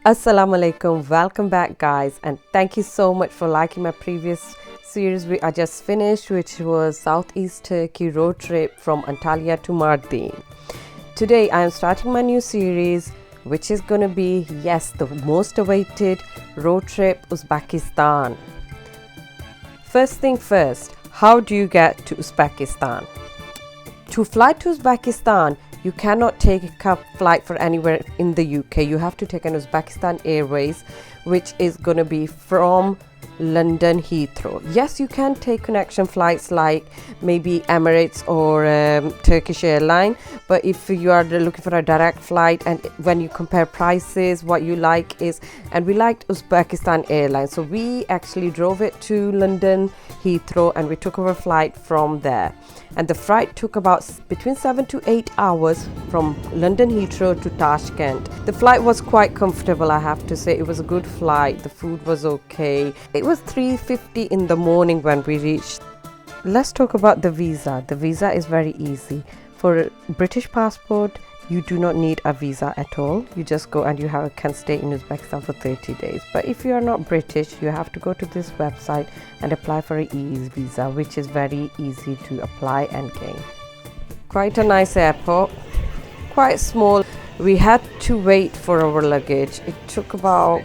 Assalamu alaikum, welcome back guys, and thank you so much for liking my previous series I just finished, which was Southeast Turkey road trip from Antalya to Mardin. Today I am starting my new series, which is going to be, yes, the most awaited road trip Uzbekistan. First thing first, how do you get to Uzbekistan? To fly to Uzbekistan, you cannot take a flight for anywhere in the UK. You have to take an Uzbekistan Airways, which is going to be from London Heathrow. Yes, you can take connection flights like maybe Emirates or Turkish Airline, but if you are looking for a direct flight, and when you compare prices, what you like is, and we liked Uzbekistan Airlines, so we actually drove it to London Heathrow and we took our flight from there. And the flight took about between 7 to 8 hours from London Heathrow to Tashkent. The flight was quite comfortable, I have to say. It was a good flight. The food was okay. It was 3:50 in the morning when we reached. Let's talk about the visa. The visa is very easy. For a British passport, you do not need a visa at all. You just go and you can stay in Uzbekistan for 30 days. But if you are not British, you have to go to this website and apply for an ease visa, which is very easy to apply and gain. Quite a nice airport, quite small. We had to wait for our luggage. It took about,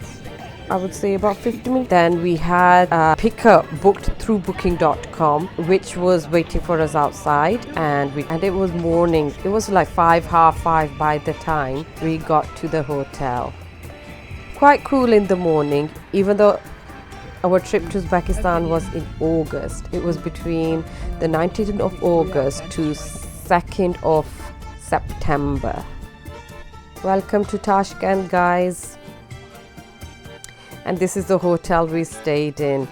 I would say, about 50 minutes. Then we had a pickup booked through booking.com, which was waiting for us outside, and it was morning. It was like half five by the time we got to the hotel. Quite cool in the morning, even though our trip to Uzbekistan was in August. It was between the 19th of August to 2nd of September. Welcome to Tashkent, guys. And this is the hotel we stayed in.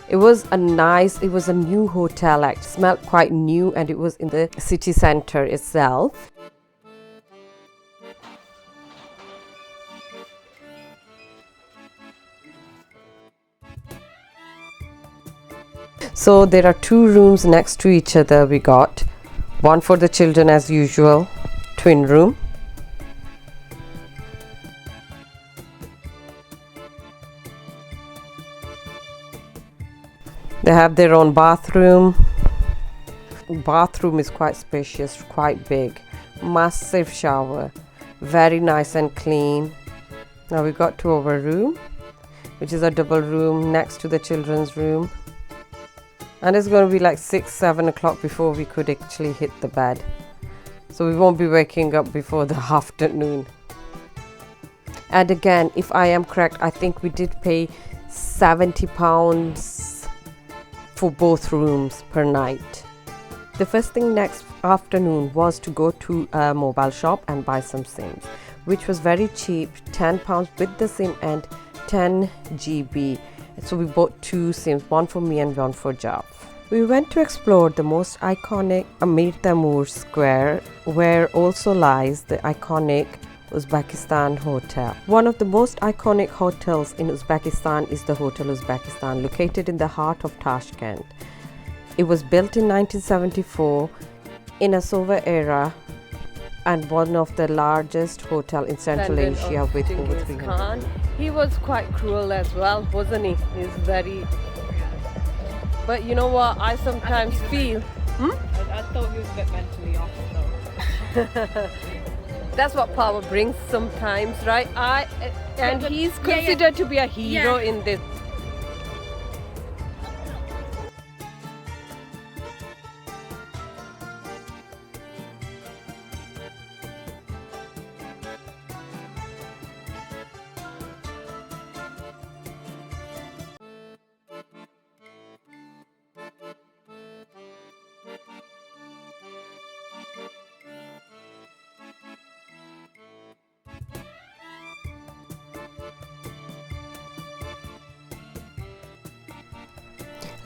It was a new hotel, actually. It smelled quite new, and it was in the city center itself. So there are two rooms next to each other. We got one for the children as usual, twin room. They have their own bathroom. Bathroom is quite spacious, quite big. Massive shower. Very nice and clean. Now we got to our room, which is a double room next to the children's room. And it's going to be like 6-7 o'clock before we could actually hit the bed. So we won't be waking up before the afternoon. And again, if I am correct, I think we did pay £70 for both rooms per night. The first thing next afternoon was to go to a mobile shop and buy some SIMs, which was very cheap, £10 with the SIM and 10 GB. So we bought two SIMs, one for me and one for Jav. We went to explore the most iconic Amir Taimor Square, where also lies the iconic Uzbekistan Hotel. One of the most iconic hotels in Uzbekistan is the Hotel Uzbekistan, located in the heart of Tashkent. It was built in 1974 in a Soviet era and one of the largest hotel in Central Asia with over 300. He was quite cruel as well, wasn't he? He's very... But you know what, I sometimes feel... I thought he was a bit mentally off though. That's what power brings sometimes, right? And he's considered to be a hero in this.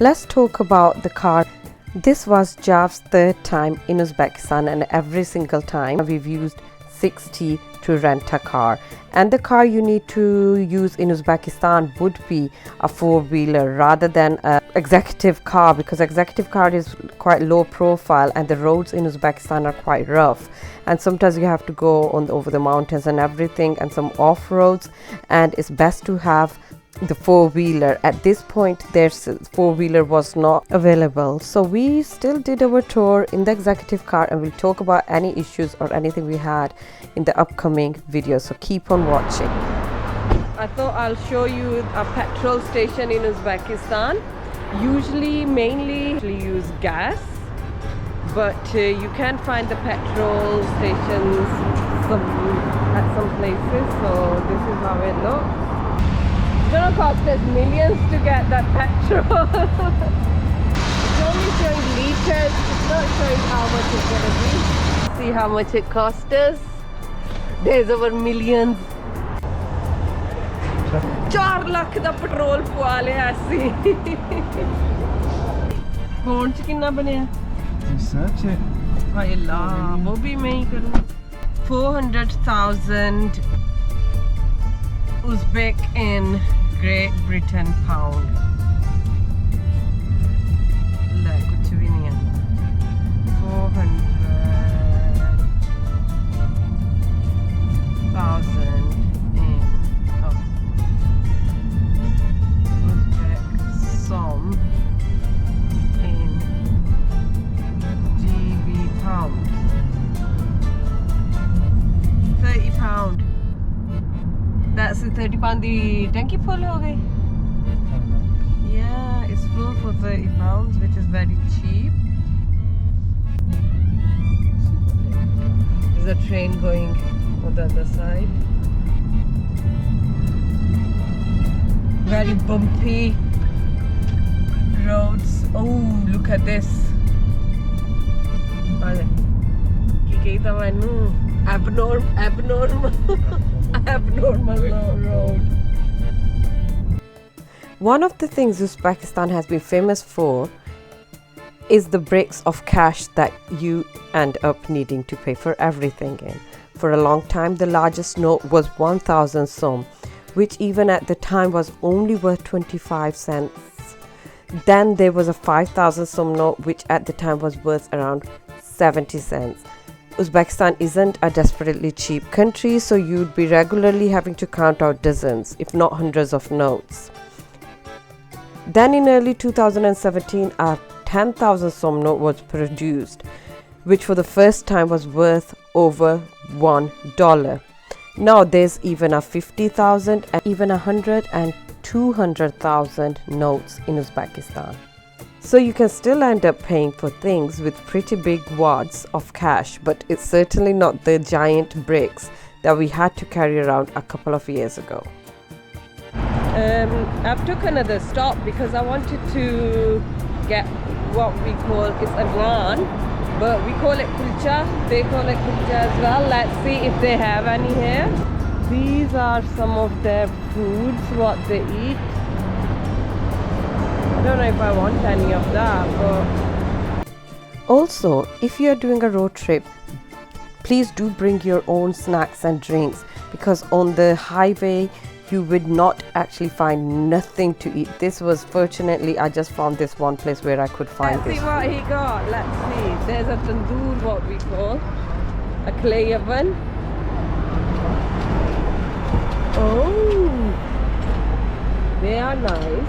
Let's talk about the car. This was Jav's third time in Uzbekistan, and every single time we've used 60 to rent a car. And the car you need to use in Uzbekistan would be a four-wheeler rather than an executive car, because executive car is quite low profile and the roads in Uzbekistan are quite rough, and sometimes you have to go on over the mountains and everything and some off-roads, and it's best to have the four-wheeler. At this point their four-wheeler was not available, so we still did our tour in the executive car, and we'll talk about any issues or anything we had in the upcoming video, so keep on watching. I thought I'll show you a petrol station in Uzbekistan. Usually mainly use gas, but you can find the petrol stations at some places, so this is how it looks. It's gonna cost us millions to get that petrol. It's only showing liters, it's not showing how much it's gonna be. See how much it cost us. There's over millions. 4 lakh da petrol pwa liya assi. Phone ch kinna banaya? Search it. Hay Allah, wo bhi main hi karu. 400,000 Uzbek in Great Britain pound. Le kuch bhi nahi hai. 400,000 in Uzbek som in GB pound. 30 pound. That's the 30 pound. The tanki full ho gayi. Yeah, it's full for 30 pounds, which is very cheap. There's a train going on the other side. Very bumpy roads. Oh, look at this. Abnormal road. One of the things Uzbekistan has been famous for is the bricks of cash that you end up needing to pay for everything in. For a long time, the largest note was 1,000 som, which even at the time was only worth 25 cents. Then there was a 5,000 som note, which at the time was worth around 70 cents. Uzbekistan isn't a desperately cheap country, so you'd be regularly having to count out dozens, if not hundreds of notes. Then in early 2017, a 10,000 som note was produced, which for the first time was worth over $1. Now there's even a 50,000 and even 100 and 200,000 notes in Uzbekistan. So you can still end up paying for things with pretty big wads of cash, but it's certainly not the giant bricks that we had to carry around a couple of years ago. I've took another stop because I wanted to get what we call, it's a naan, but we call it kulcha, they call it kulcha as well. Let's see if they have any here. These are some of their foods, what they eat. I don't know if I want any of that, but also if you are doing a road trip, please do bring your own snacks and drinks, because on the highway you would not actually find nothing to eat. This was, fortunately I just found this one place where I could find this. Let's see what he got. Let's see. There's a tandoor, what we call a clay oven. Oh, they are nice.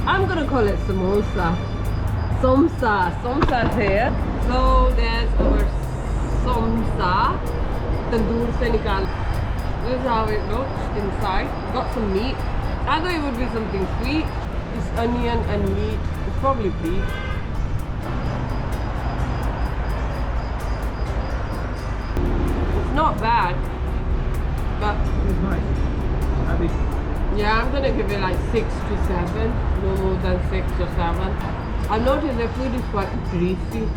I'm gonna call it samosa. Somsa's here. So there's our somsa. Tandoor se nikal. This is how it looks inside. Got some meat. I thought it would be something sweet. It's onion and meat. It's probably beef. It's not bad, but It's nice. yeah, I'm gonna give it like 6 to 7, no more than 6 or 7. I've noticed the food is quite greasy.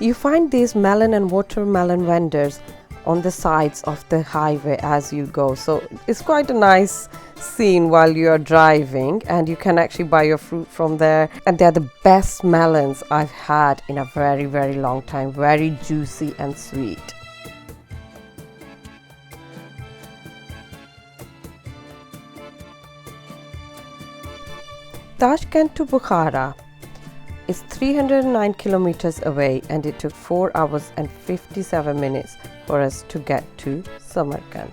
You find these melon and watermelon vendors on the sides of the highway as you go. So it's quite a nice scene while you are driving, and you can actually buy your fruit from there. And they're the best melons I've had in a very, very long time. Very juicy and sweet. Tashkent to Bukhara is 309 kilometers away, and it took 4 hours and 57 minutes for us to get to Samarkand.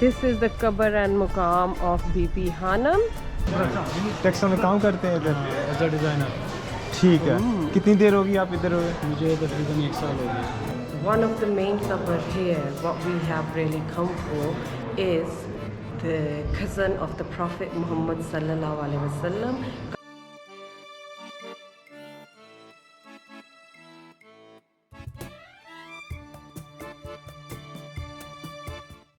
This is the Qabr and Muqam of Bibi Hanam. Textile में काम करते हैं इधर as a designer. ठीक है कितनी देर होगी आप इधर हुए मुझे तकरीबन 1 साल हो गया। One of the main qabr here, what we have really come for, is the cousin of the Prophet Muhammad sallallahu alaihi wasallam,